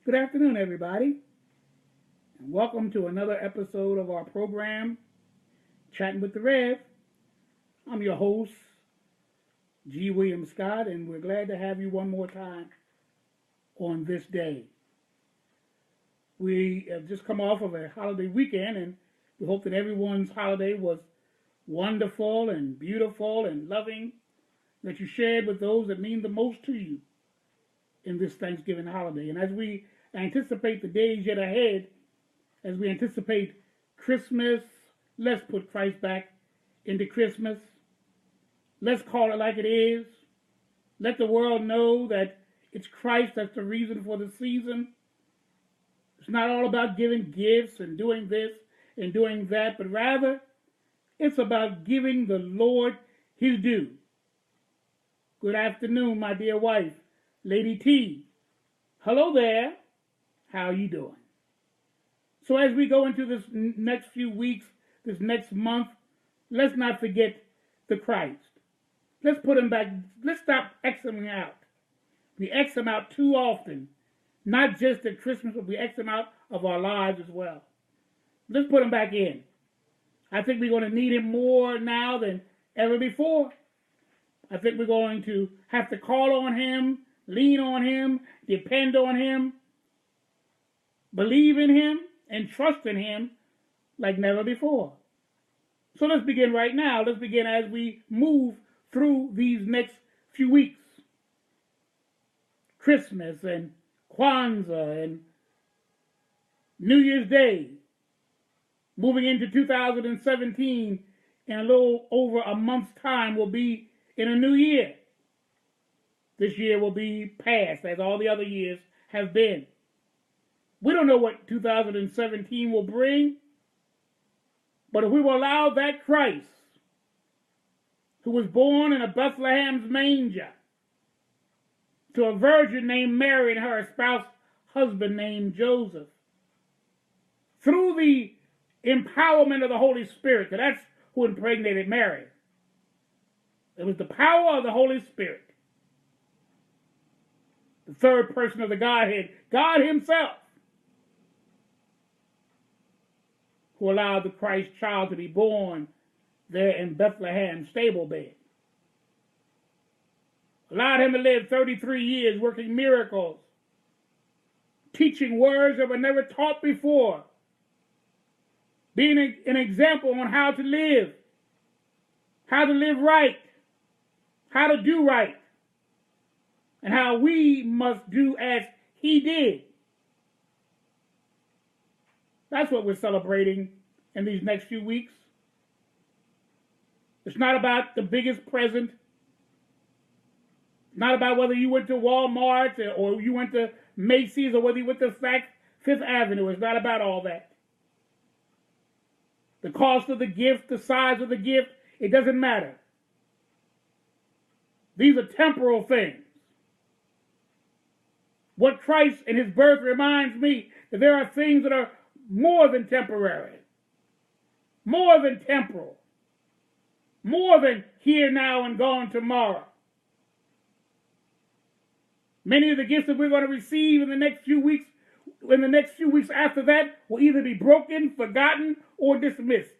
Good afternoon, everybody, and welcome to another episode of our program, Chatting with the Rev. I'm your host, G. William Scott, and we're glad to have you one more time on this day. We have just come off of a holiday weekend, and we hope that everyone's holiday was wonderful and beautiful and loving, that you shared with those that mean the most to you in this Thanksgiving holiday. And as we anticipate the days yet ahead, as we anticipate Christmas, let's put Christ back into Christmas. Let's call it like it is. Let the world know that it's Christ that's the reason for the season. It's not all about giving gifts and doing this and doing that, but rather it's about giving the Lord his due. Good afternoon, my dear wife, Lady T. Hello there. How are you doing? So as we go into this next few weeks, this next month, let's not forget the Christ. Let's put him back. Let's stop Xing him out. We X him out too often. Not just at Christmas, but we X him out of our lives as well. Let's put him back in. I think we're going to need him more now than ever before. I think we're going to have to call on him, lean on him, depend on him, believe in him, and trust in him like never before. So let's begin right now. Let's begin as we move through these next few weeks. Christmas and Kwanzaa and New Year's Day. Moving into 2017, in a little over a month's time, we'll be in a new year. This year will be past, as all the other years have been. We don't know what 2017 will bring, but if we will allow that Christ, who was born in a Bethlehem's manger, to a virgin named Mary and her spouse husband named Joseph, through the empowerment of the Holy Spirit, because that's who impregnated Mary. It was the power of the Holy Spirit, the third person of the Godhead, God himself, who allowed the Christ child to be born there in Bethlehem's stable bed. Allowed him to live 33 years working miracles, teaching words that were never taught before, being an example on how to live right, how to do right, and how we must do as he did. That's what we're celebrating in these next few weeks. It's not about the biggest present. It's not about whether you went to Walmart or you went to Macy's or whether you went to Fifth Avenue. It's not about all that. The cost of the gift, the size of the gift, it doesn't matter. These are temporal things. What Christ and his birth reminds me that there are things that are more than temporary, more than temporal, more than here, now, and gone tomorrow. Many of the gifts that we're going to receive in the next few weeks, after that, will either be broken, forgotten, or dismissed.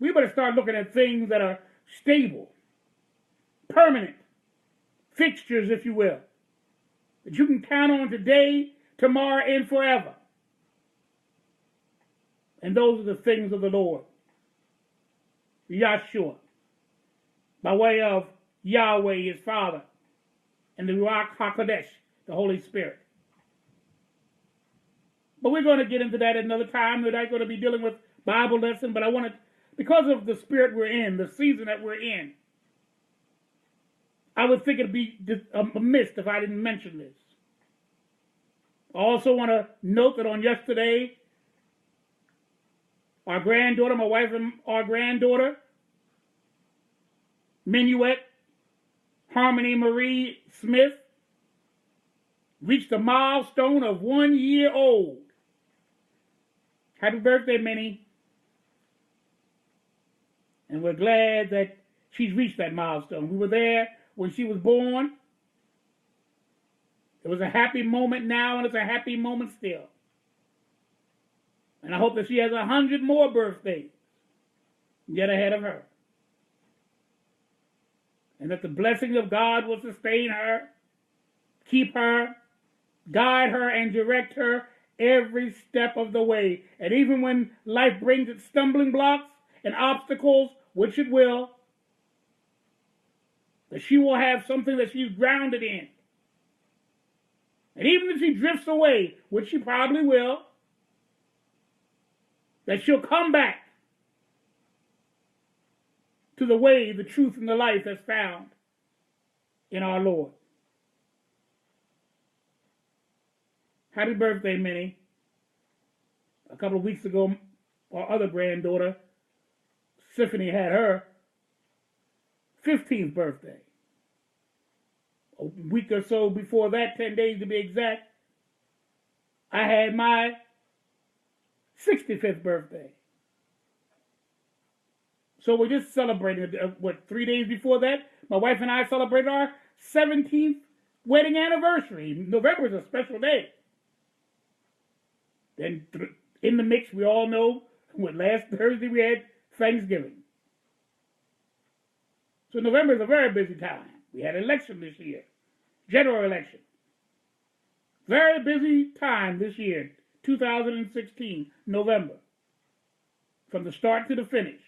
We better start looking at things that are stable, permanent, fixtures, if you will, that you can count on today, tomorrow, and forever. And those are the things of the Lord. Yahshua, by way of Yahweh, his Father, and the Ruach HaKodesh, the Holy Spirit. But we're going to get into that another time. We're not going to be dealing with Bible lesson, but I want to, because of the spirit we're in, the season that we're in, I would think it'd be amiss if I didn't mention this. I also want to note that on yesterday, our granddaughter, my wife and our granddaughter, Minuet Harmony Marie Smith, reached a milestone of 1 year old. Happy birthday, Minnie. And we're glad that she's reached that milestone. We were there when she was born. It was a happy moment now, and it's a happy moment still. And I hope that she has 100 more birthdays yet ahead of her. And that the blessings of God will sustain her, keep her, guide her, and direct her every step of the way. And even when life brings its stumbling blocks and obstacles, which it will, that she will have something that she's grounded in. And even if she drifts away, which she probably will, that she'll come back to the way, the truth, and the life that's found in our Lord. Happy birthday, Minnie. A couple of weeks ago, our other granddaughter, Symphony, had her 15th birthday. A week or so before that, 10 days to be exact, I had my 65th birthday. So we just celebrated, 3 days before that, my wife and I celebrated our 17th wedding anniversary. November is a special day. Then in the mix, we all know, last Thursday we had Thanksgiving. So November is a very busy time. We had an election this year, general election. Very busy time this year, 2016, November. From the start to the finish.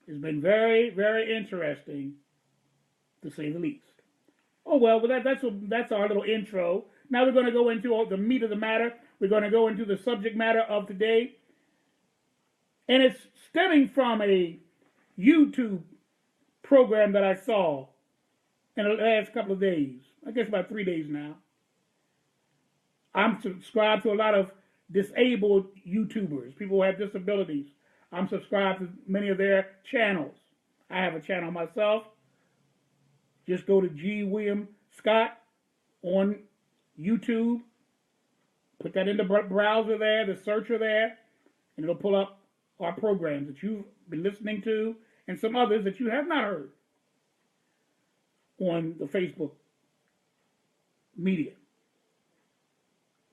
It's been very, very interesting, to say the least. Oh, well, that's our little intro. Now we're going to go into the meat of the matter. We're going to go into the subject matter of today. And it's stemming from a YouTube program that I saw in the last couple of days. I guess about 3 days now. I'm subscribed to a lot of disabled YouTubers, people who have disabilities. I'm subscribed to many of their channels. I have a channel myself. Just go to G. William Scott on YouTube. Put that in the browser there, the searcher there, and it'll pull up our programs that you've been listening to and some others that you have not heard on the Facebook media.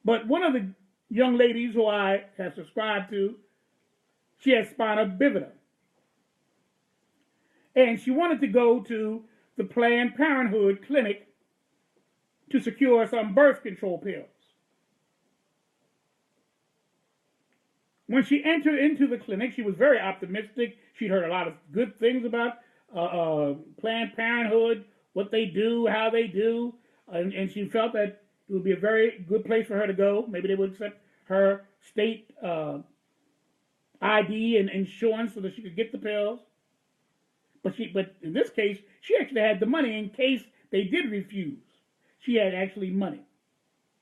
But one of the young ladies who I have subscribed to, she has spina bifida. And she wanted to go to the Planned Parenthood clinic to secure some birth control pills. When she entered into the clinic, she was very optimistic. She'd heard a lot of good things about Planned Parenthood, what they do, how they do, and she felt that it would be a very good place for her to go. Maybe they would accept her state ID and insurance so that she could get the pills. But in this case, she actually had the money in case they did refuse. She had actually money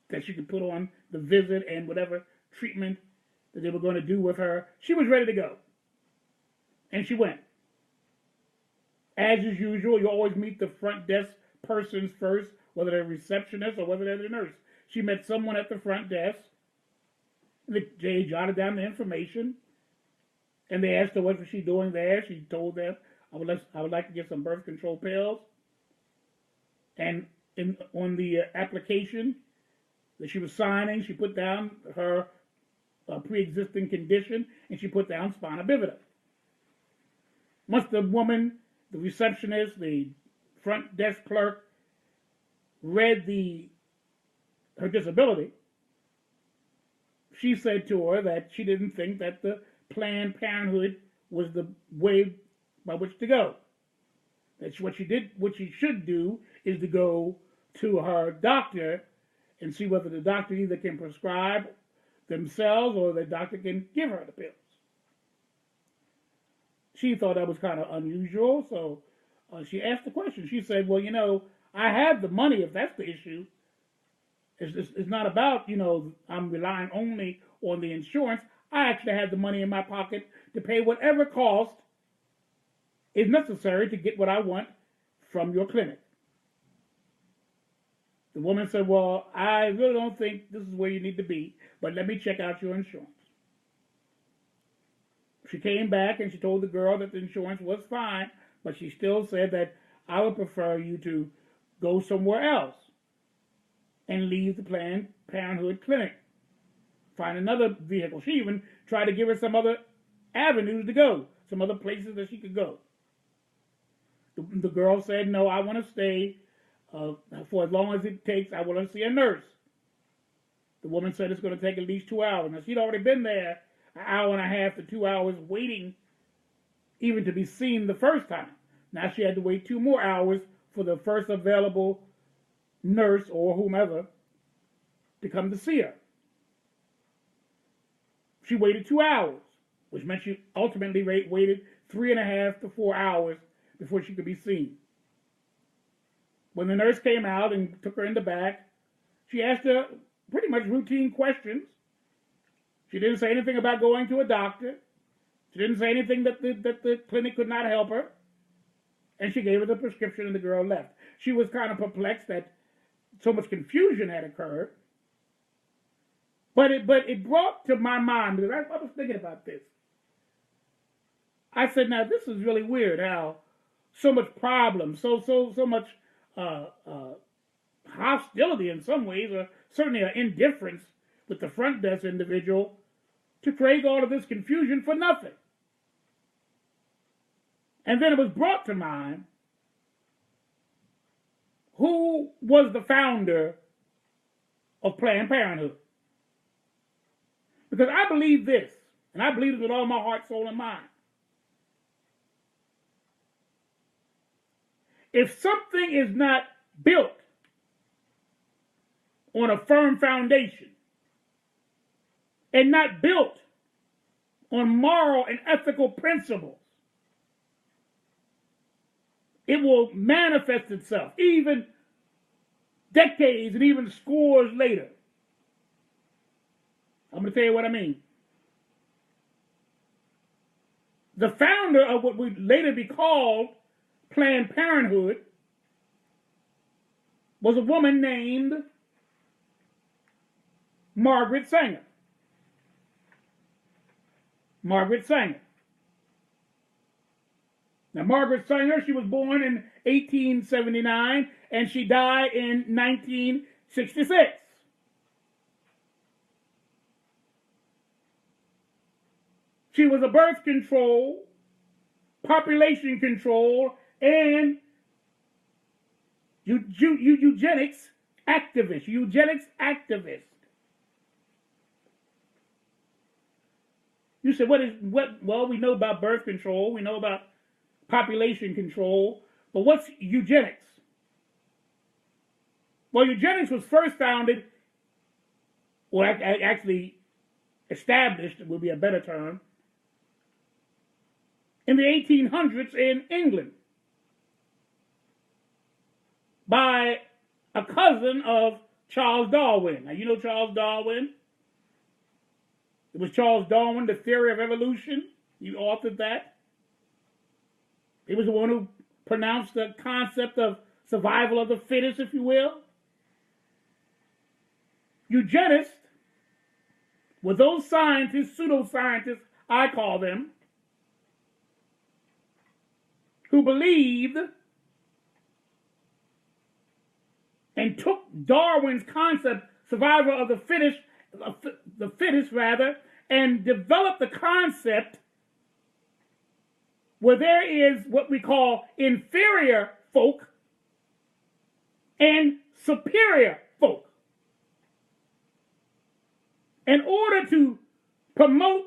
that she could put on the visit and whatever treatment that they were going to do with her. She was ready to go. And she went. As is usual, you always meet the front desk persons first, whether they're a receptionist or whether they're the nurse. She met someone at the front desk. They jotted down the information. And they asked her what was she doing there. She told them, I would like to get some birth control pills. And on the application that she was signing, she put down her pre-existing condition, and she put down spina bifida. Once the woman, the receptionist, the front desk clerk, read her disability, she said to her that she didn't think that the Planned Parenthood was the way by which to go. That's what she should do is to go to her doctor and see whether the doctor either can prescribe themselves or the doctor can give her the pills. She thought that was kind of unusual, so she asked the question. She said, well, I have the money if that's the issue. It's not about, I'm relying only on the insurance. I actually have the money in my pocket to pay whatever cost is necessary to get what I want from your clinic. The woman said, well, I really don't think this is where you need to be, but let me check out your insurance. She came back and she told the girl that the insurance was fine, but she still said that I would prefer you to go somewhere else. and leave the Planned Parenthood clinic. Find another vehicle. She even tried to give her some other avenues to go, some other places that she could go. The girl said, no, I want to stay for as long as it takes. I want to see a nurse. The woman said it's going to take at least 2 hours. Now, she'd already been there an hour and a half to 2 hours waiting even to be seen the first time. Now she had to wait 2 more hours for the first available nurse or whomever to come to see her. She waited 2 hours, which meant she ultimately waited 3.5 to 4 hours before she could be seen. When the nurse came out and took her in the back, she asked her pretty much routine questions. She didn't say anything about going to a doctor. She didn't say anything that the clinic could not help her. And she gave her the prescription and the girl left. She was kind of perplexed that so much confusion had occurred. But it brought to my mind, because I was thinking about this. I said, now this is really weird how so much problem, so much hostility in some ways, or certainly an indifference with the front desk individual to create all of this confusion for nothing. And then it was brought to mind, who was the founder of Planned Parenthood? Because I believe this, and I believe it with all my heart, soul, and mind. If something is not built on a firm foundation and not built on moral and ethical principles, it will manifest itself even decades and even scores later. I'm going to tell you what I mean. The founder of what would later be called Planned Parenthood was a woman named Margaret Sanger. Margaret Sanger. Now, Margaret Sanger, she was born in 1879 and she died in 1966. She was a birth control, population control, and eugenics activist. You said, well, we know about birth control, we know about population control, but what's eugenics? Well, eugenics was first founded, or actually established, would be a better term, in the 1800s in England by a cousin of Charles Darwin. Now, you know Charles Darwin. It was Charles Darwin, The Theory of Evolution. He authored that. He was the one who pronounced the concept of survival of the fittest, if you will. Eugenists were those scientists, pseudoscientists, I call them, who believed and took Darwin's concept, survival of the fittest, and developed the concept where there is what we call inferior folk and superior folk. In order to promote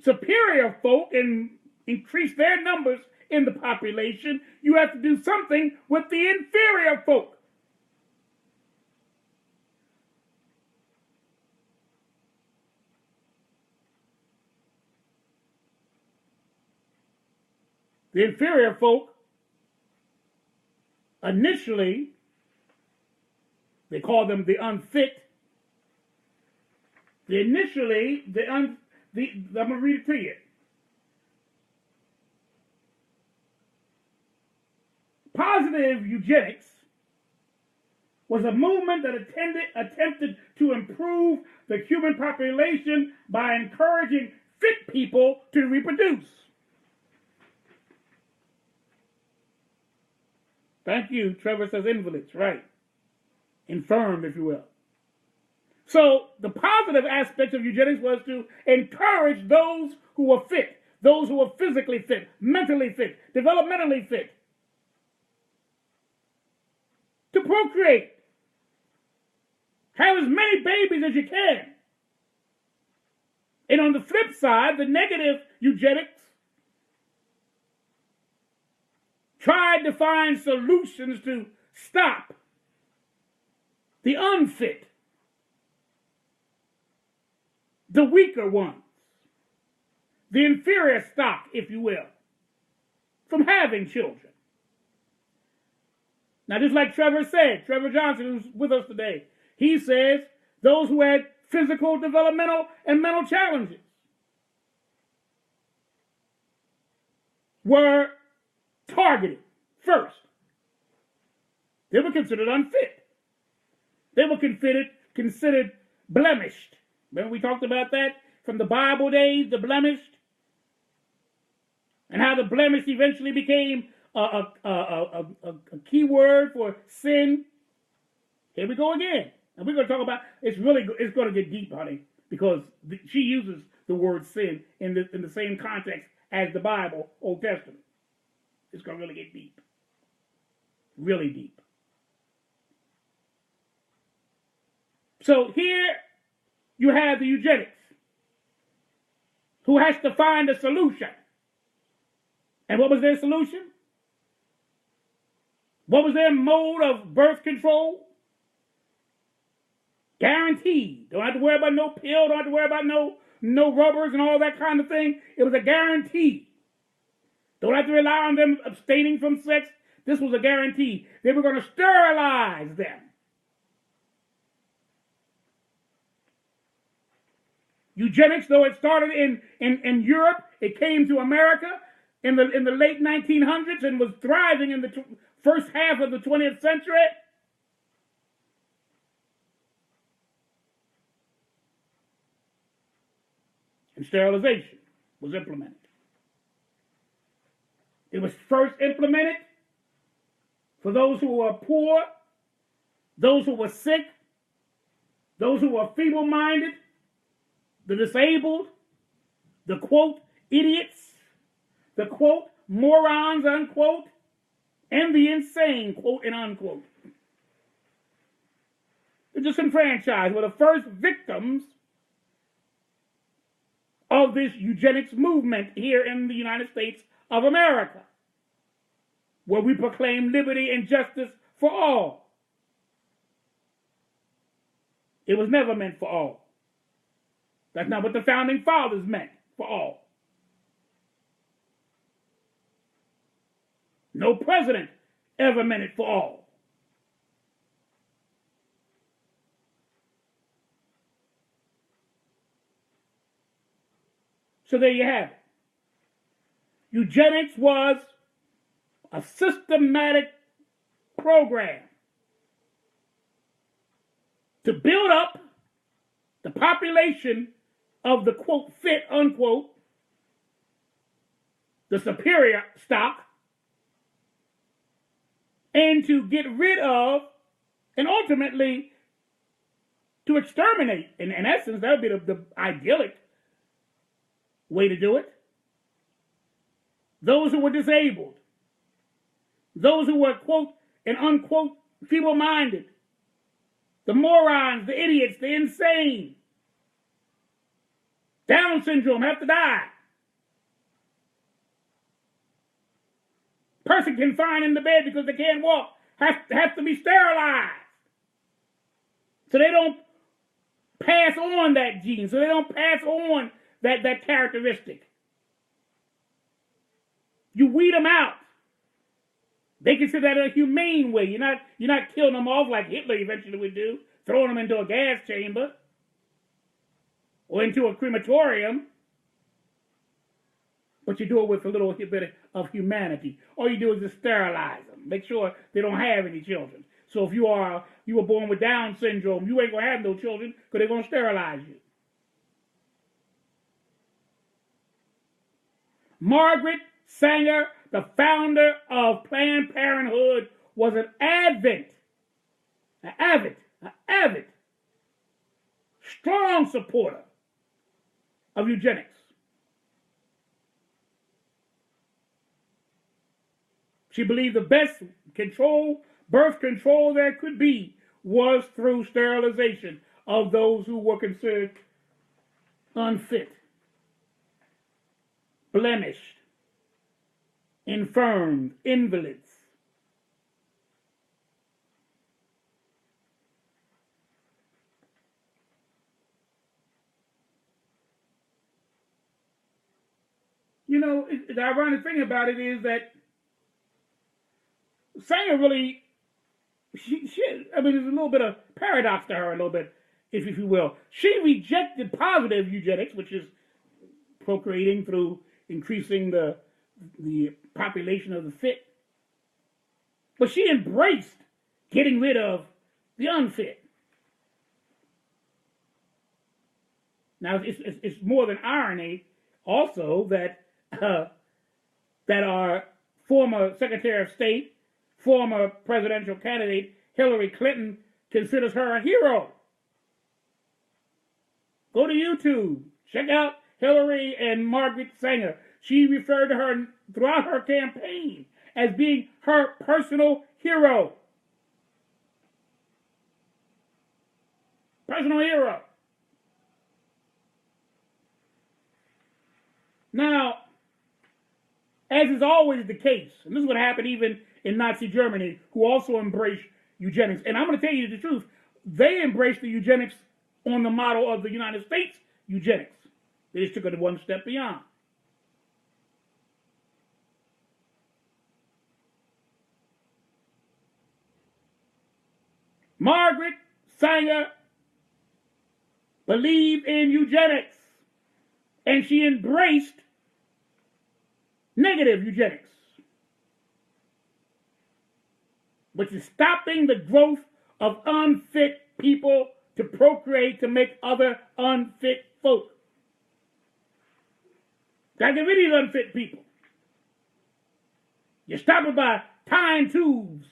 superior folk and increase their numbers in the population, you have to do something with the inferior folk. The inferior folk, initially, they call them the unfit. I'm going to read it to you. Positive eugenics was a movement that attempted to improve the human population by encouraging fit people to reproduce. Thank you. Trevor says invalids, right. infirm, if you will. So the positive aspect of eugenics was to encourage those who were fit, those who were physically fit, mentally fit, developmentally fit, to procreate. Have as many babies as you can. And on the flip side, the negative eugenics tried to find solutions to stop the unfit, the weaker ones, the inferior stock, if you will, from having children. Now, just like Trevor said, Trevor Johnson, who's with us today, he says those who had physical, developmental, and mental challenges were targeted first. They were considered unfit. They were considered blemished. Remember we talked about that from the Bible days, the blemished, and how the blemish eventually became a key word for sin. Here we go again. And we're going to talk about, it's going to get deep, honey, because she uses the word sin in the same context as the Bible, Old Testament. It's going to really get deep. Really deep. So here you have the eugenics, who has to find a solution. And what was their solution? What was their mode of birth control? Guaranteed. Don't have to worry about no pill, don't have to worry about no rubbers and all that kind of thing. It was a guarantee. Don't have to rely on them abstaining from sex. This was a guarantee. They were going to sterilize them. Eugenics, though it started in Europe, it came to America in the late 1900s and was thriving in the first half of the 20th century. And sterilization was implemented. It was first implemented for those who were poor, those who were sick, those who were feeble-minded, the disabled, the quote, idiots, the quote, morons, unquote, and the insane, quote and unquote. The disenfranchised were the first victims of this eugenics movement here in the United States of America, where we proclaim liberty and justice for all. It was never meant for all. That's not what the founding fathers meant for all. No president ever meant it for all. So there you have it. Eugenics was a systematic program to build up the population of the quote fit unquote, the superior stock, and to get rid of and ultimately to exterminate. In essence, that would be the idyllic way to do it. Those who were disabled, those who were quote and unquote feeble-minded, the morons, the idiots, the insane, Down syndrome, have to die. Person confined in the bed because they can't walk has to be sterilized. So they don't pass on that gene. So they don't pass on that characteristic. You weed them out. They consider that a humane way. You're not killing them off like Hitler eventually would do, throwing them into a gas chamber or into a crematorium. But you do it with a little bit of humanity. All you do is just sterilize them. Make sure they don't have any children. So if you were born with Down syndrome, you ain't going to have no children because they're going to sterilize you. Margaret Sanger, the founder of Planned Parenthood, was an avid an avid, strong supporter of eugenics. She believed the best birth control there could be was through sterilization of those who were considered unfit, blemished, infirm, invalids. You know, the ironic thing about it is that Sanger really, I mean, there's a little bit of paradox to her, a little bit, if you will. She rejected positive eugenics, which is procreating through increasing the population of the fit. But she embraced getting rid of the unfit. Now, it's more than irony also that our former Secretary of State, former presidential candidate Hillary Clinton considers her a hero. Go to YouTube, check out Hillary and Margaret Sanger. She referred to her throughout her campaign as being her personal hero. Personal hero. Now, as is always the case, and this is what happened even in Nazi Germany, who also embraced eugenics. And I'm going to tell you the truth. They embraced the eugenics on the model of the United States eugenics. They just took it one step beyond. Margaret Sanger believed in eugenics, and she embraced negative eugenics, which is stopping the growth of unfit people to procreate to make other unfit folk. Gotta get rid of these unfit people. You stop it by tying tubes.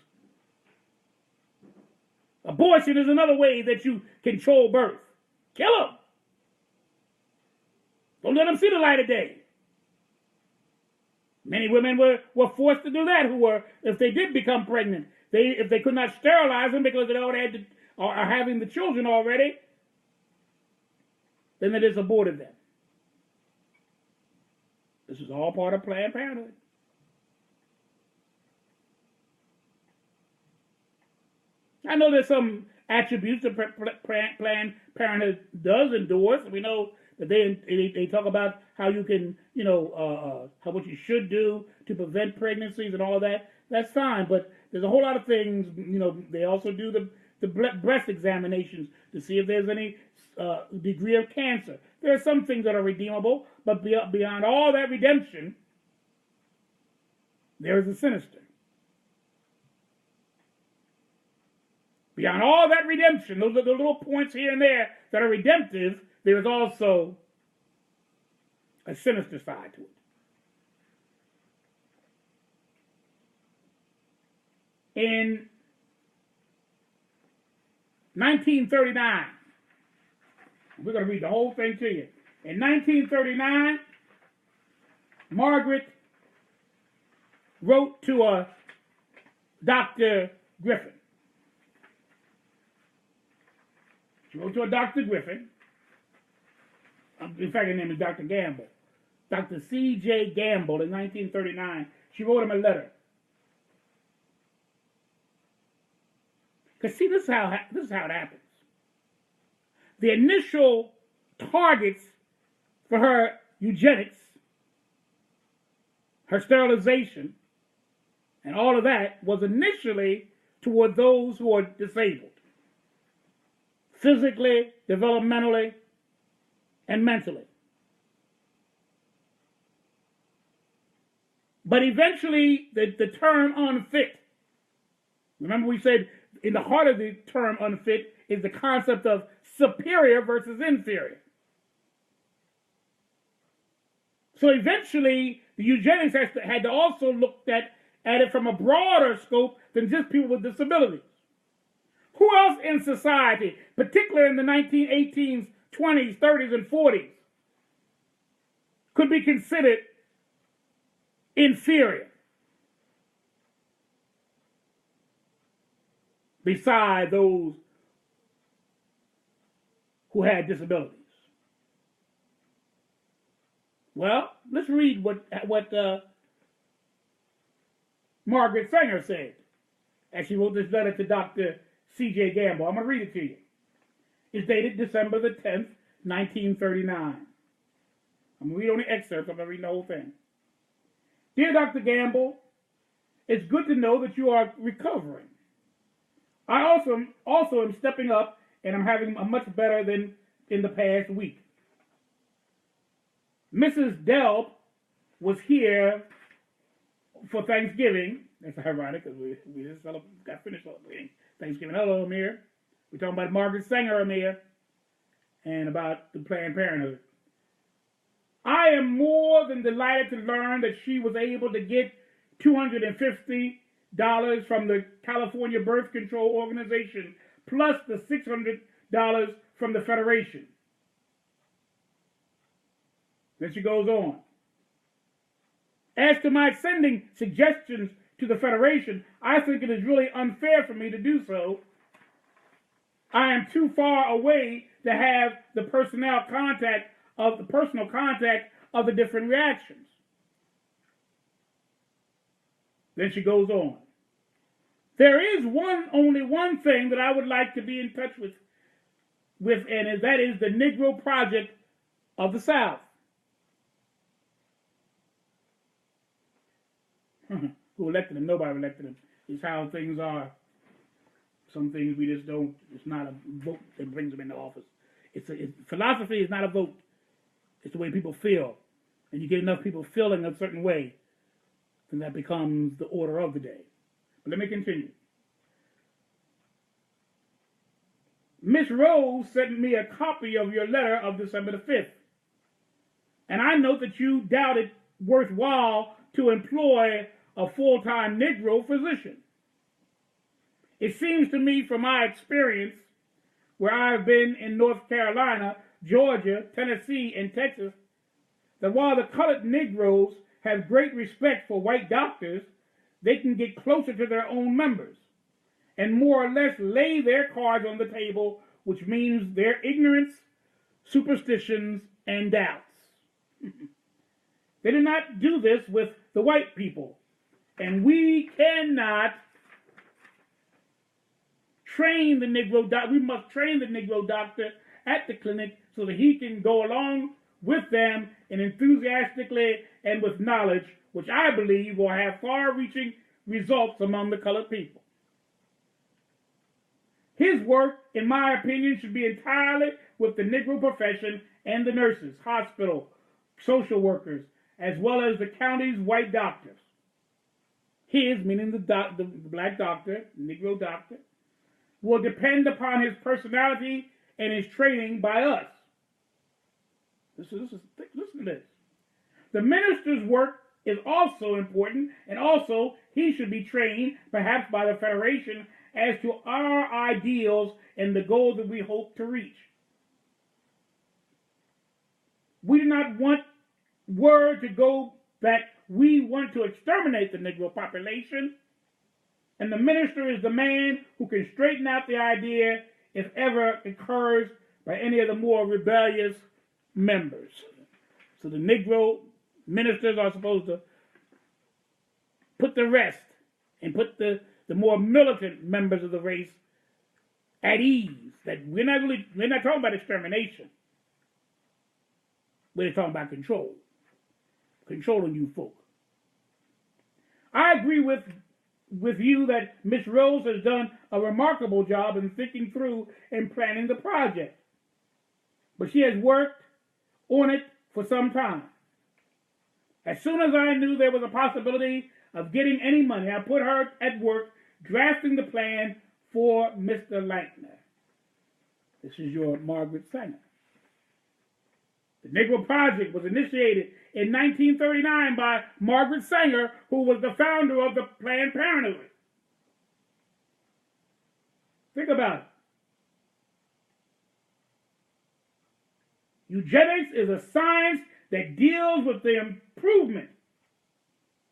Abortion is another way that you control birth. Kill them. Don't let them see the light of day. Many women were forced to do that who were, if they did become pregnant, if they could not sterilize them because they already are having the children already, then they just aborted them. This is all part of Planned Parenthood. I know there's some attributes that Planned Parenthood does endorse. We know that they talk about how you can, how what you should do to prevent pregnancies and all of that. That's fine, but there's a whole lot of things. They also do the breast examinations to see if there's any degree of cancer. There are some things that are redeemable, but beyond all that redemption, there is the sinister. Beyond all that redemption, those are the little points here and there that are redemptive, there is also a sinister side to it. In 1939, we're going to read the whole thing to you. In 1939, Margaret wrote to a Dr. Griffin. She wrote to a Dr. Griffin. In fact, her name is Dr. Gamble. Dr. C.J. Gamble in 1939. She wrote him a letter. Because see, this is how it happens. The initial targets for her eugenics, her sterilization, and all of that was initially toward those who are disabled. Physically, developmentally, and mentally. But eventually, the term unfit, remember we said in the heart of the term unfit is the concept of superior versus inferior. So eventually, the eugenics had to also look at it from a broader scope than just people with disabilities, Who else in society, particularly in the 1918s, 20s, 30s, and 40s, could be considered inferior beside those who had disabilities? Well, let's read what Margaret Sanger said as she wrote this letter to Dr. C.J. Gamble. I'm going to read it to you. It's dated December the 10th, 1939. I'm going to read only excerpts. I'm going to read the whole thing. Dear Dr. Gamble, it's good to know that you are recovering. I also am stepping up, and I'm having a much better than in the past week. Mrs. Delp was here for Thanksgiving. That's ironic because we just got finished celebrating Thanksgiving. Hello, Amir. We're talking about Margaret Sanger, Amir, and about the Planned Parenthood. I am more than delighted to learn that she was able to get $250 from the California Birth Control Organization, plus the $600 from the Federation. Then she goes on. As to my sending suggestions to the Federation, I think it is really unfair for me to do so. I am too far away to have the personal contact of the different reactions. Then she goes on. There is only one thing that I would like to be in touch with and that is the Negro Project of the South. Who elected him? Nobody elected him. It's how things are. Some things we just don't. It's not a vote that brings them into office. Philosophy is not a vote. It's the way people feel. And you get enough people feeling a certain way, then that becomes the order of the day. But let me continue. Miss Rose sent me a copy of your letter of December the 5th. And I note that you doubt it worthwhile to employ a full-time Negro physician. It seems to me from my experience, where I've been in North Carolina, Georgia, Tennessee, and Texas, that while the colored Negroes have great respect for white doctors, they can get closer to their own members and more or less lay their cards on the table, which means their ignorance, superstitions, and doubts. They did not do this with the white people, and we cannot train the Negro doctor. We must train the Negro doctor at the clinic so that he can go along with them and enthusiastically and with knowledge, which I believe will have far-reaching results among the colored people. His work, in my opinion, should be entirely with the Negro profession and the nurses, hospital, social workers, as well as the county's white doctors. His, meaning the black doctor, Negro doctor, will depend upon his personality and his training by us. Listen to this. The minister's work is also important, and also he should be trained, perhaps by the Federation, as to our ideals and the goals that we hope to reach. We do not want word to go that we want to exterminate the Negro population, and the minister is the man who can straighten out the idea if ever occurs by any of the more rebellious members. So the Negro ministers are supposed to put the rest and put the more militant members of the race at ease. That we're not talking about extermination. We're talking about control. Controlling you folk. I agree with you that Miss Rose has done a remarkable job in thinking through and planning the project. But she has worked on it for some time. As soon as I knew there was a possibility of getting any money, I put her at work drafting the plan for Mr. Lankner. This is your Margaret Sanger. The Negro Project was initiated in 1939 by Margaret Sanger, who was the founder of the Planned Parenthood. Think about it. Eugenics is a science that deals with the improvement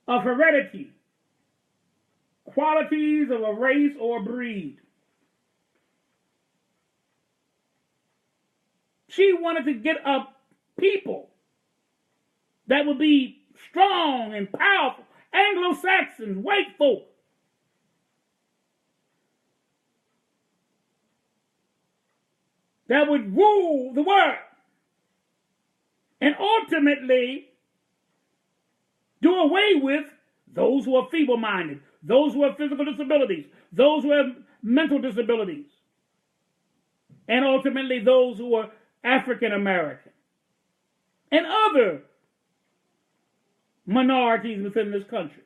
of heredity, qualities of a race or breed. She wanted to get a people that would be strong and powerful, Anglo-Saxons, white folk. That would rule the world. And ultimately do away with those who are feeble-minded, those who have physical disabilities, those who have mental disabilities, and ultimately those who are African American and other minorities within this country.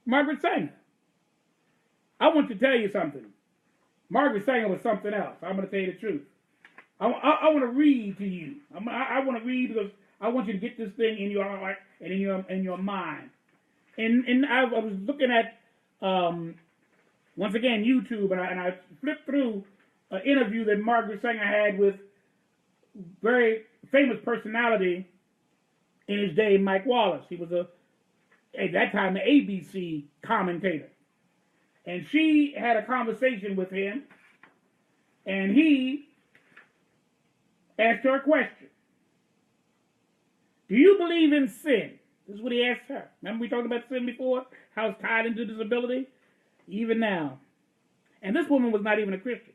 Margaret Sanger. I want to tell you something. Margaret Sanger was something else. I'm going to tell you the truth. I want to read to you. I want to read because I want you to get this thing in your heart and in your mind. And I was looking at once again YouTube, and I flipped through an interview that Margaret Sanger had with very famous personality in his day, Mike Wallace. He was at that time an ABC commentator, and she had a conversation with him, and he asked her a question. Do you believe in sin? This is what he asked her. Remember we talked about sin before? How it's tied into disability? Even now. And this woman was not even a Christian.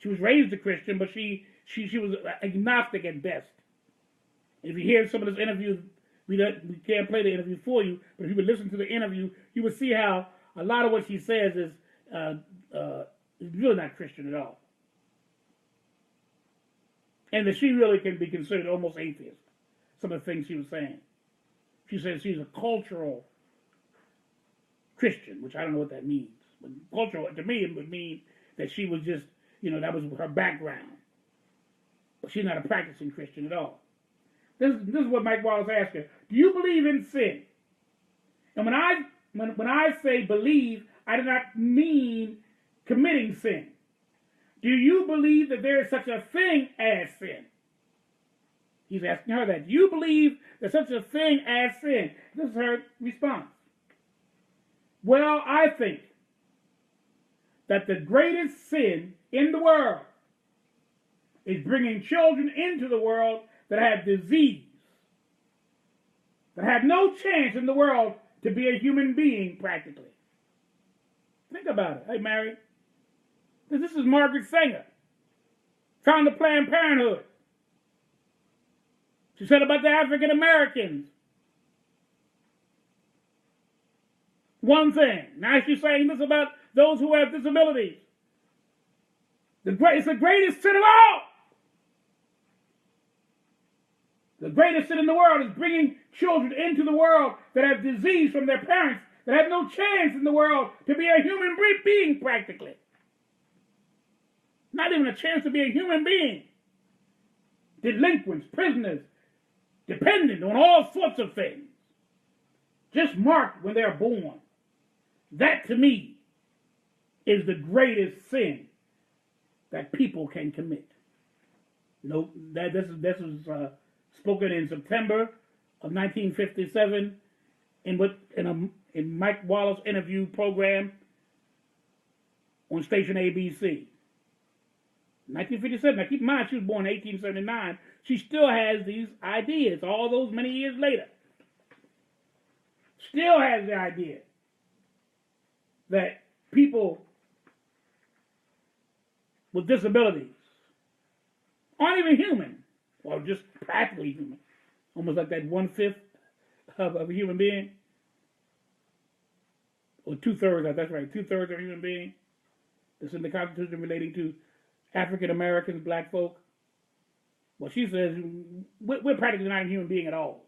She was raised a Christian, but she was agnostic at best. If you hear some of this interview, we can't play the interview for you, but if you would listen to the interview, you would see how a lot of what she says is really not Christian at all. And that she really can be considered almost atheist, some of the things she was saying. She says she's a cultural Christian, which I don't know what that means. But cultural, to me, it would mean that she was just, that was her background. But she's not a practicing Christian at all. This is what Mike Wallace asked her. Do you believe in sin? And when I say believe, I do not mean committing sin. Do you believe that there is such a thing as sin? He's asking her that. Do you believe there's such a thing as sin? This is her response. Well, I think that the greatest sin in the world is bringing children into the world that have disease, that have no chance in the world to be a human being practically. Think about it. Hey, Mary. This is Margaret Sanger, founder of Planned Parenthood. She said about the African Americans one thing. Now she's saying this about those who have disabilities. It's the greatest sin of all. The greatest sin in the world is bringing children into the world that have disease from their parents, that have no chance in the world to be a human being practically. Not even a chance to be a human being. Delinquents, prisoners, dependent on all sorts of things. Just marked when they're born. That to me is the greatest sin that people can commit. No, this is spoken in September of 1957 in Mike Wallace interview program on station ABC. 1957. Now keep in mind, she was born in 1879. She still has these ideas all those many years later. Still has the idea that people with disabilities aren't even human, or just practically human. Almost like that 1/5 of a human being. Or 2/3, that's right, 2/3 of a human being. It's in the Constitution relating to African Americans, black folk. Well, she says we're practically not a human being at all.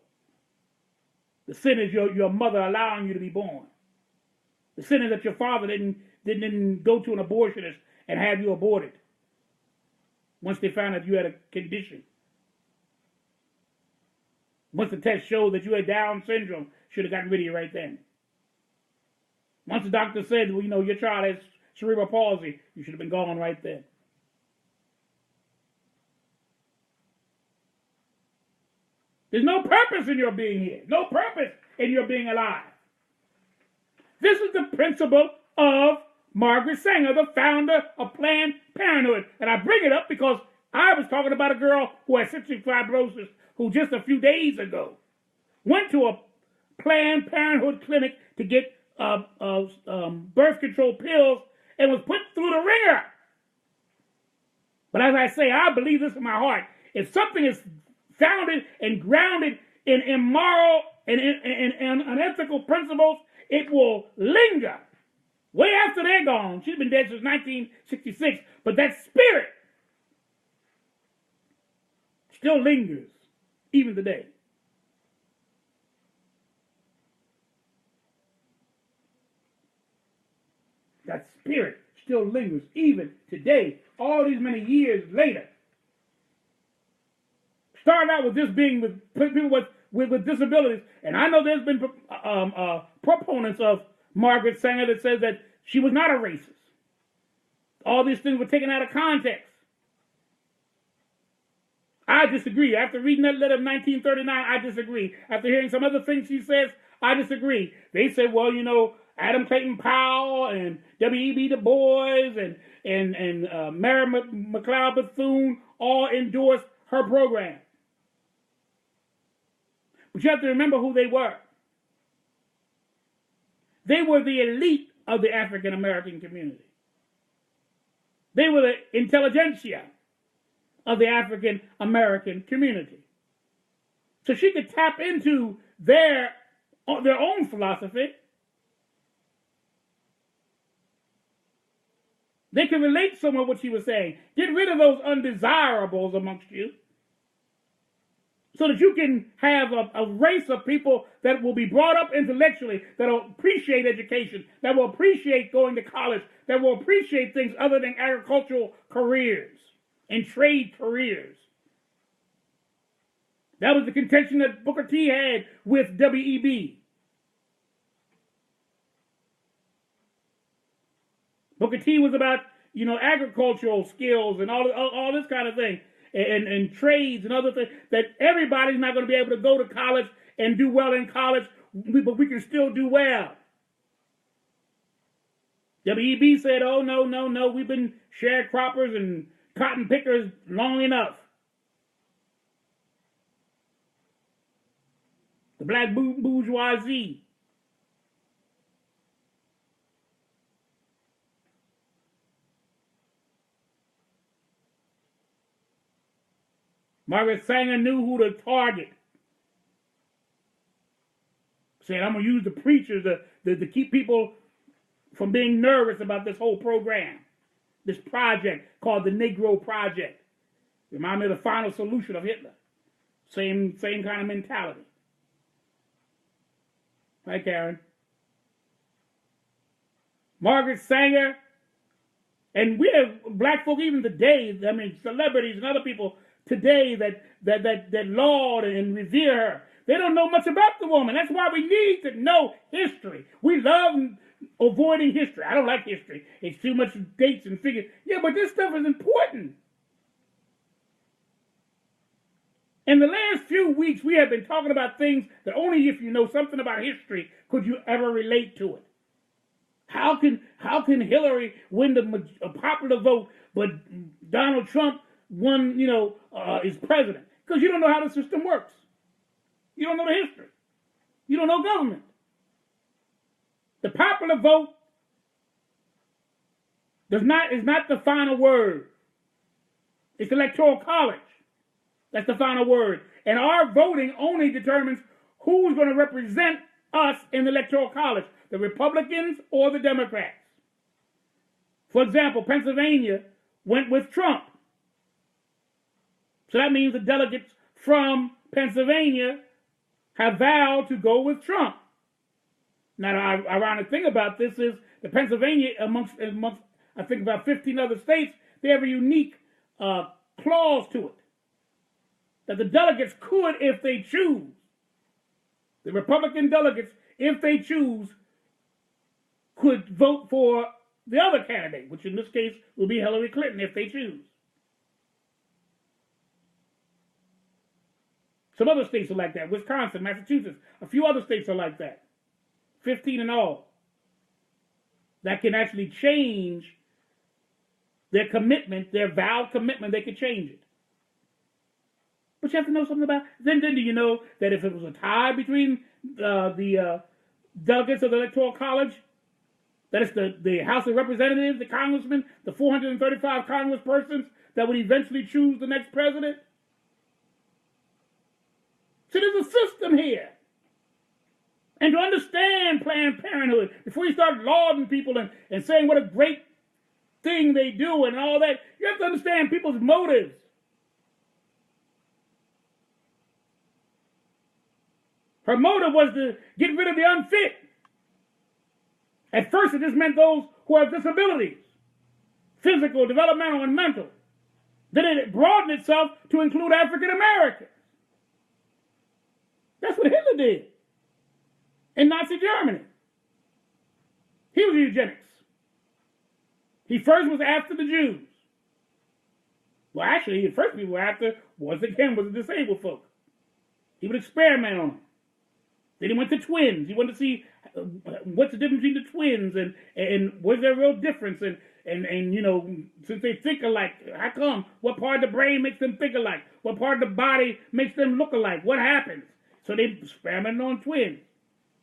The sin is your mother allowing you to be born. The sin is that your father didn't go to an abortionist and have you aborted once they found out you had a condition. Once the test showed that you had Down syndrome, should have gotten rid of you right then. Once the doctor said, well, your child has cerebral palsy, you should have been gone right then. There's no purpose in your being here. No purpose in your being alive. This is the principle of Margaret Sanger, the founder of Planned Parenthood. And I bring it up because I was talking about a girl who had cystic fibrosis who just a few days ago went to a Planned Parenthood clinic to get birth control pills and was put through the ringer. But as I say, I believe this in my heart. If something is founded and grounded in immoral and unethical principles, it will linger way after they're gone. She's been dead since 1966, but that spirit still lingers even today. That spirit still lingers even today, all these many years later. Started out with this being with people with disabilities, and I know there's been proponents of Margaret Sanger that says that she was not a racist. All these things were taken out of context. I disagree. After reading that letter of 1939, I disagree. After hearing some other things she says, I disagree. They said, well, Adam Clayton Powell and W.E.B. Du Bois and Mary McLeod Bethune all endorsed her program. But you have to remember who they were. They were the elite of the African American community. They were the intelligentsia of the African American community. So she could tap into their own philosophy. They could relate some of what she was saying. Get rid of those undesirables amongst you, so that you can have a race of people that will be brought up intellectually, that will appreciate education, that will appreciate going to college, that will appreciate things other than agricultural careers and trade careers. That was the contention that Booker T had with W.E.B. Booker T was about, agricultural skills and all this kind of thing. And trades and other things, that everybody's not going to be able to go to college and do well in college, but we can still do well. W.E.B. said, oh, no, we've been sharecroppers and cotton pickers long enough. The black bourgeoisie. Margaret Sanger knew who to target. Said, I'm going to use the preachers to keep people from being nervous about this whole program. This project called the Negro Project. Remind me of the final solution of Hitler. Same kind of mentality. Hi, Karen. Margaret Sanger, and we have black folk even today, celebrities and other people today that laud and revere her. They don't know much about the woman. That's why we need to know history. We love avoiding history. I don't like history. It's too much dates and figures. Yeah, but this stuff is important. In the last few weeks, we have been talking about things that only if you know something about history could you ever relate to it. How can Hillary win the popular vote, but Donald Trump won, is president? Because you don't know how the system works. You don't know the history. You don't know government. The popular vote is not the final word. It's the Electoral College. That's the final word. And our voting only determines who's going to represent us in the Electoral College, the Republicans or the Democrats. For example, Pennsylvania went with Trump. So that means the delegates from Pennsylvania have vowed to go with Trump. Now, the ironic thing about this is the Pennsylvania, amongst I think about 15 other states, they have a unique clause to it. That the delegates could, if they choose, the Republican delegates, if they choose, could vote for the other candidate, which in this case will be Hillary Clinton if they choose. Some other states are like that. Wisconsin, Massachusetts, a few other states are like that. 15 in all. That can actually change their commitment, their vowed commitment. They could change it. But you have to know something about it. Then do you know that if it was a tie between the delegates of the Electoral College, that is the House of Representatives, the congressmen, the 435 congresspersons that would eventually choose the next president? So there's a system here. And to understand Planned Parenthood, before you start lauding people and saying what a great thing they do and all that, you have to understand people's motives. Her motive was to get rid of the unfit. At first, it just meant those who have disabilities, physical, developmental, and mental. Then it broadened itself to include African Americans. That's what Hitler did in Nazi Germany. He was eugenics. He first was after the Jews. Well, actually, the first people were after, once again, was the disabled folk. He would experiment on them. Then he went to twins. He wanted to see what's the difference between the twins and what's their real difference. And you know, since they think alike, how come? What part of the brain makes them think alike? What part of the body makes them look alike? What happens? So they experimented on twins.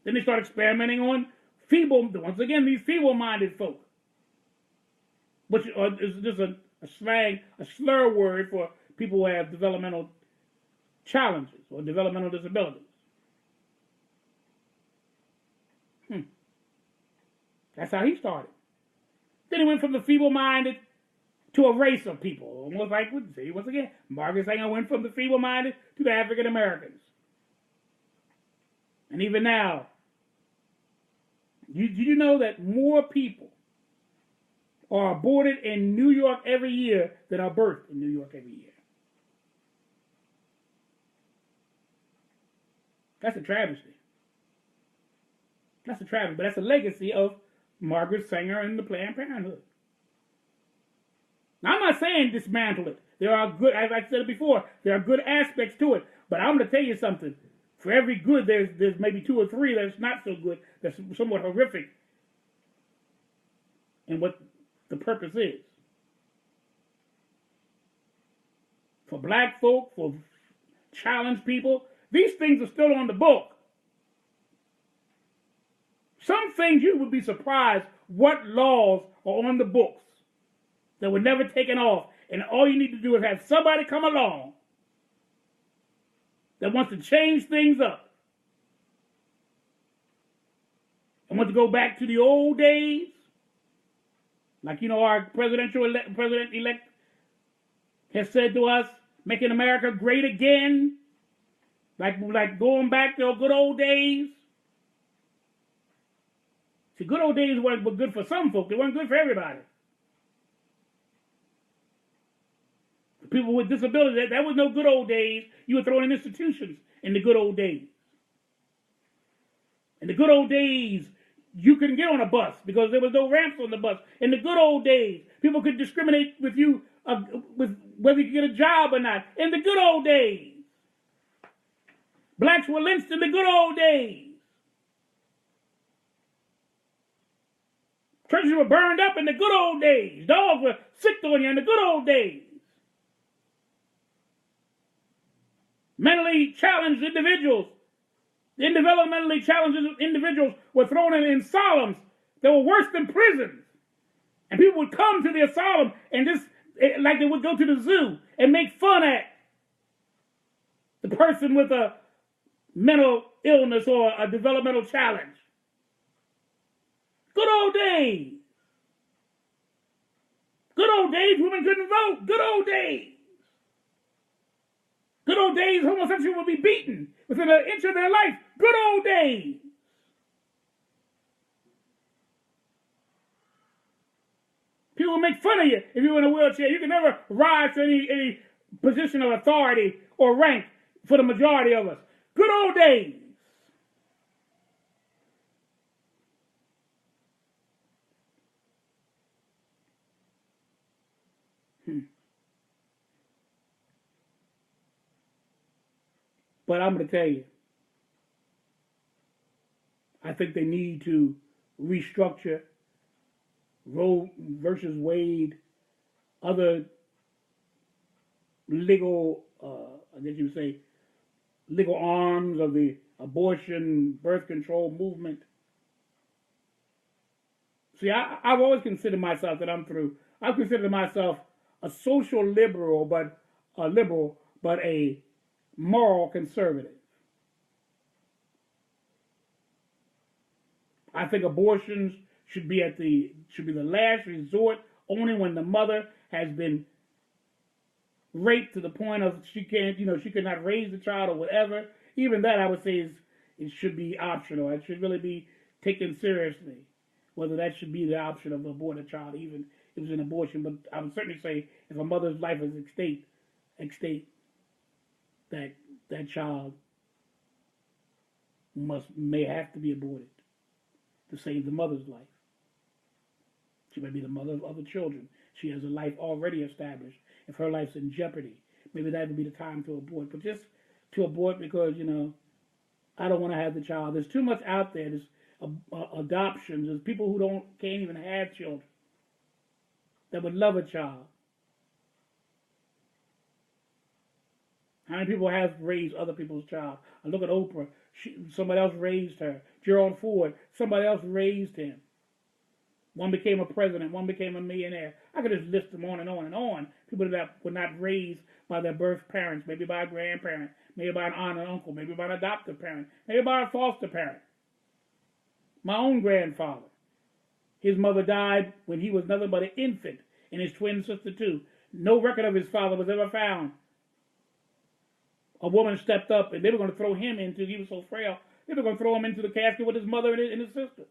Then they started experimenting on once again, these feeble-minded folk. Which is just a slang, a slur word for people who have developmental challenges or developmental disabilities. That's how he started. Then he went from the feeble-minded to a race of people. Almost like, once again, Margaret Sanger went from the feeble-minded to the African Americans. And even now, did you know that more people are aborted in New York every year than are birthed in New York every year? That's a travesty. That's a travesty, but that's a legacy of Margaret Sanger and the Planned Parenthood. Now, I'm not saying dismantle it. There are good, as I said before, there are good aspects to it. But I'm going to tell you something. For every good, there's maybe two or three that's not so good, that's somewhat horrific in what the purpose is. For black folk, for challenged people, these things are still on the book. Some things you would be surprised what laws are on the books that were never taken off. And all you need to do is have somebody come along that wants to change things up and want to go back to the old days. Like, you know, our president-elect has said to us, making America great again. Like going back to the good old days. The good old days were good for some folk. They weren't good for everybody. For people with disabilities, that was no good old days. You were throwing in institutions in the good old days. In the good old days, you couldn't get on a bus because there was no ramps on the bus. In the good old days, people could discriminate with you with whether you could get a job or not. In the good old days. Blacks were lynched in the good old days. Churches were burned up in the good old days. Dogs were sicked on you in the good old days. Mentally challenged individuals, the developmentally challenged individuals were thrown in asylums that were worse than prisons. And people would come to the asylum and just, like they would go to the zoo and make fun at the person with a mental illness or a developmental challenge. Good old days. Good old days, women couldn't vote. Good old days. Good old days, homosexuals would be beaten within an inch of their life. Good old days. People would make fun of you if you were in a wheelchair. You could never rise to any position of authority or rank for the majority of us. Good old days. But I'm going to tell you, I think they need to restructure Roe versus Wade, other legal, I guess you would say, legal arms of the abortion, birth control movement. See, I've always considered myself that I'm through. I've considered myself a social liberal, but a moral conservative. I think abortions should be the last resort, only when the mother has been raped to the point of she could not raise the child or whatever. Even that, I would say, it should be optional. It should really be taken seriously, whether that should be the option of abort a child, even if it's an abortion. But I would certainly say if a mother's life is at stake, that child may have to be aborted to save the mother's life. She may be the mother of other children. She has a life already established. If her life's in jeopardy, maybe that would be the time to abort. But just to abort because, I don't want to have the child. There's too much out there. There's adoptions. There's people who can't even have children that would love a child. How many people have raised other people's child? I look at Oprah. Somebody else raised her. Gerald Ford. Somebody else raised him. One became a president. One became a millionaire. I could just list them on and on and on. People that were not raised by their birth parents, maybe by a grandparent, maybe by an aunt or uncle, maybe by an adoptive parent, maybe by a foster parent. My own grandfather. His mother died when he was nothing but an infant, and his twin sister too. No record of his father was ever found. A woman stepped up, and they were going to throw him into, he was so frail, they were going to throw him into the casket with his mother and his sister.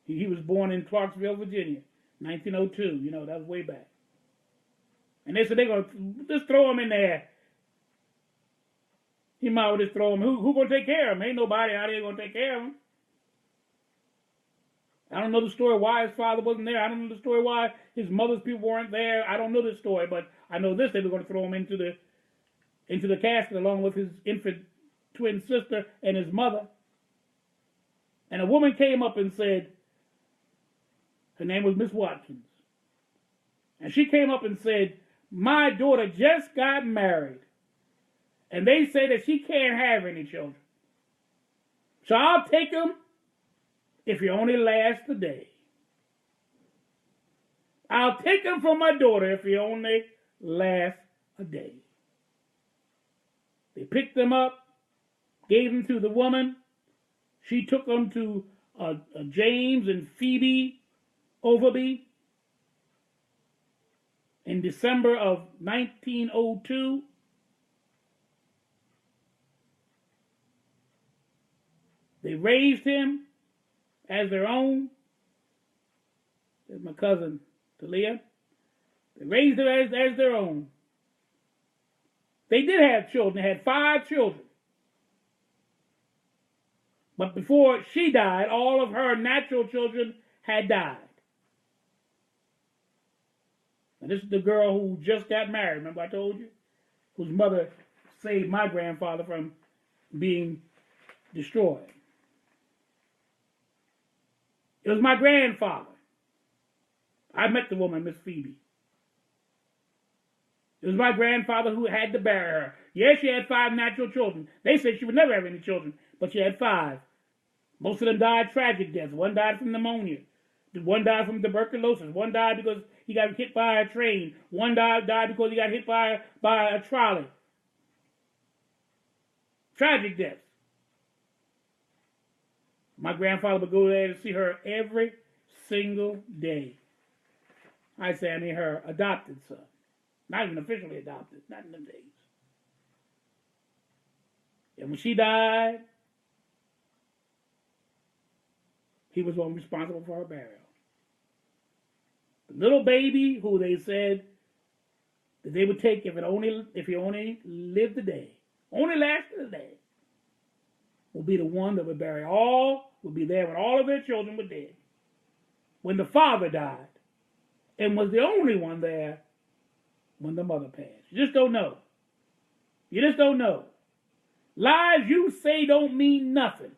He was born in Clarksville, Virginia, 1902. That was way back. And they said they're going to just throw him in there. He might well just throw him. Who going to take care of him? Ain't nobody out here going to take care of him. I don't know the story why his father wasn't there. I don't know the story why his mother's people weren't there. I don't know the story, but I know this: they were going to throw him into the casket along with his infant twin sister and his mother. And a woman came up and said, her name was Miss Watkins. And she came up and said, my daughter just got married. And they say that she can't have any children. So I'll take them if you only last a day. I'll take them for my daughter if you only last a day. They picked them up, gave them to the woman. She took them to James and Phoebe Overby in December of 1902. They raised him as their own. There's my cousin, Talia. They raised him as their own. They did have children. They had 5 children. But before she died, all of her natural children had died. And this is the girl who just got married, remember I told you? Whose mother saved my grandfather from being destroyed. It was my grandfather. I met the woman, Miss Phoebe. It was my grandfather who had to bury her. Yes, she had 5 natural children. They said she would never have any children, but she had 5. Most of them died tragic deaths. One died from pneumonia. One died from tuberculosis. One died because he got hit by a train. One died because he got hit by a trolley. Tragic deaths. My grandfather would go there to see her every single day. I say, I mean her adopted son. Not even officially adopted. Not in them days. And when she died, he was one responsible for her burial. The little baby who they said that they would take if he only lived a day, only lasted a day, will be the one that would would be there when all of their children were dead. When the father died, and was the only one there when the mother passed. You just don't know. You just don't know. Lies you say don't mean nothing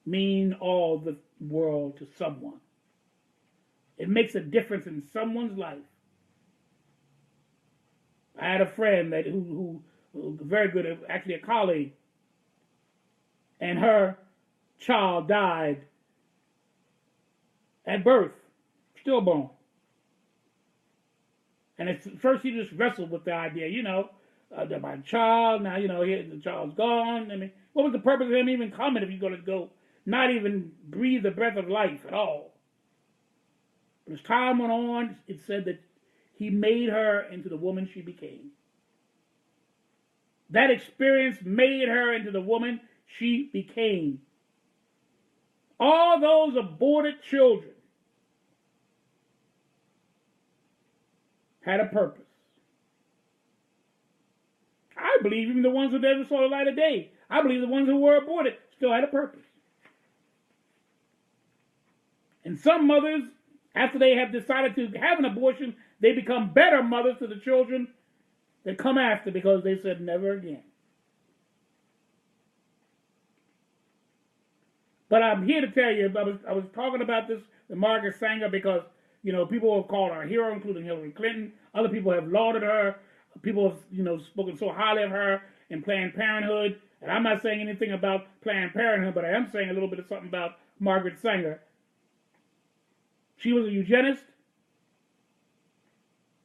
mean all the world to someone. It makes a difference in someone's life. I had a friend that who very good, actually a colleague, and her child died at birth, stillborn. And at first he just wrestled with the idea, that my child, now, the child's gone. I mean, what was the purpose of him even coming if he's going to go not even breathe the breath of life at all? But as time went on, it said that he made her into the woman she became. That experience made her into the woman she became. All those aborted children had a purpose. I believe even the ones who never saw the light of day, I believe the ones who were aborted still had a purpose. And some mothers, after they have decided to have an abortion, they become better mothers to the children that come after because they said never again. But I'm here to tell you, I was talking about this with Margaret Sanger because, people have called her a hero, including Hillary Clinton. Other people have lauded her. People have, spoken so highly of her in Planned Parenthood. And I'm not saying anything about Planned Parenthood, but I am saying a little bit of something about Margaret Sanger. She was a eugenist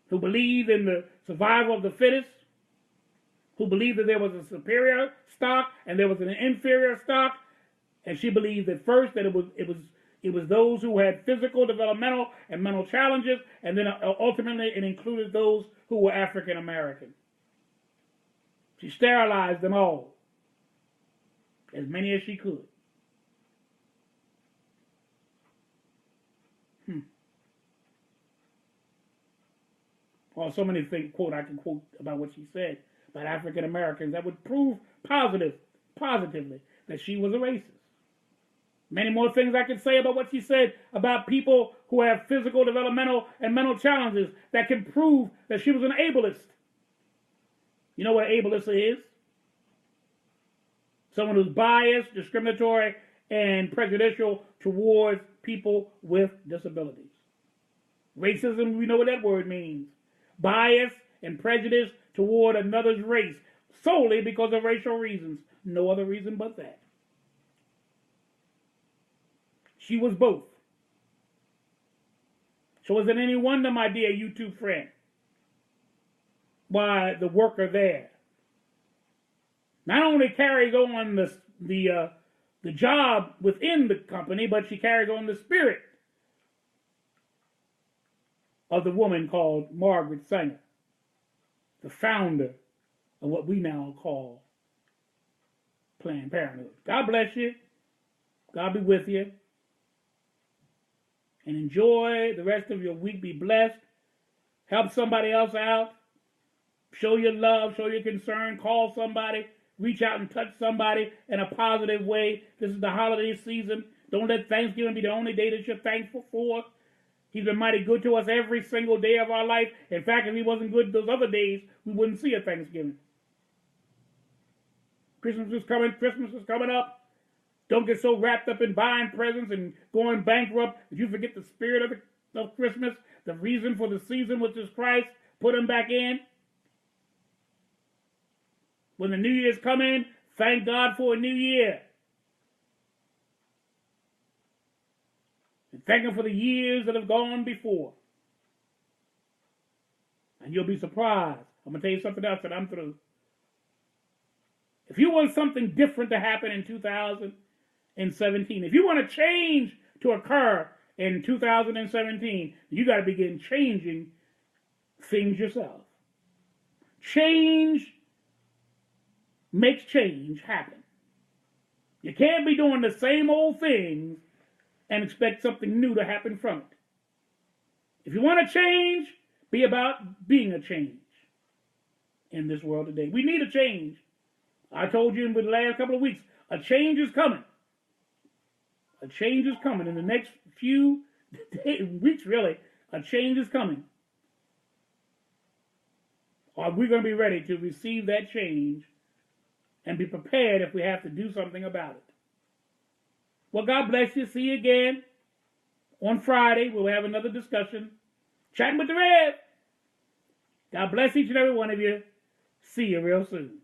who believed in the survival of the fittest, who believed that there was a superior stock and there was an inferior stock, and she believed at first that it was those who had physical, developmental, and mental challenges, and then ultimately it included those who were African American. She sterilized them all, as many as she could. Well, so many things, I can quote about what she said about African Americans that would prove positively that she was a racist. Many more things I could say about what she said about people who have physical, developmental, and mental challenges that can prove that she was an ableist. You know what an ableist is? Someone who's biased, discriminatory, and prejudicial towards people with disabilities. Racism, we know what that word means. Bias and prejudice toward another's race solely because of racial reasons. No other reason but that. She was both. So is it any wonder, my dear YouTube friend, why the worker there not only carries on the job within the company, but she carries on the spirit of the woman called Margaret Sanger, the founder of what we now call Planned Parenthood. God bless you. God be with you. And enjoy the rest of your week. Be blessed. Help somebody else out. Show your love. Show your concern. Call somebody. Reach out and touch somebody in a positive way. This is the holiday season. Don't let Thanksgiving be the only day that you're thankful for. He's been mighty good to us every single day of our life. In fact, if he wasn't good those other days, we wouldn't see a Thanksgiving. Christmas is coming up. Don't get so wrapped up in buying presents and going bankrupt that you forget the spirit of Christmas, the reason for the season, which is Christ. Put him back in. When the New Year's come in, thank God for a new year. And thank him for the years that have gone before. And you'll be surprised. I'm going to tell you something else that I'm through. If you want something different to happen in 2017, if you want a change to occur in 2017, you got to begin changing things yourself. Change makes change happen. You can't be doing the same old things and expect something new to happen from it. If you want to change, be about being a change in this world today. We need a change. I told you in the last couple of weeks, a change is coming. A change is coming in the next few weeks really, a change is coming. Are we going to be ready to receive that change and be prepared if we have to do something about it? Well, God bless you. See you again on Friday. We'll have another discussion. Chatting with the Rev. God bless each and every one of you. See you real soon.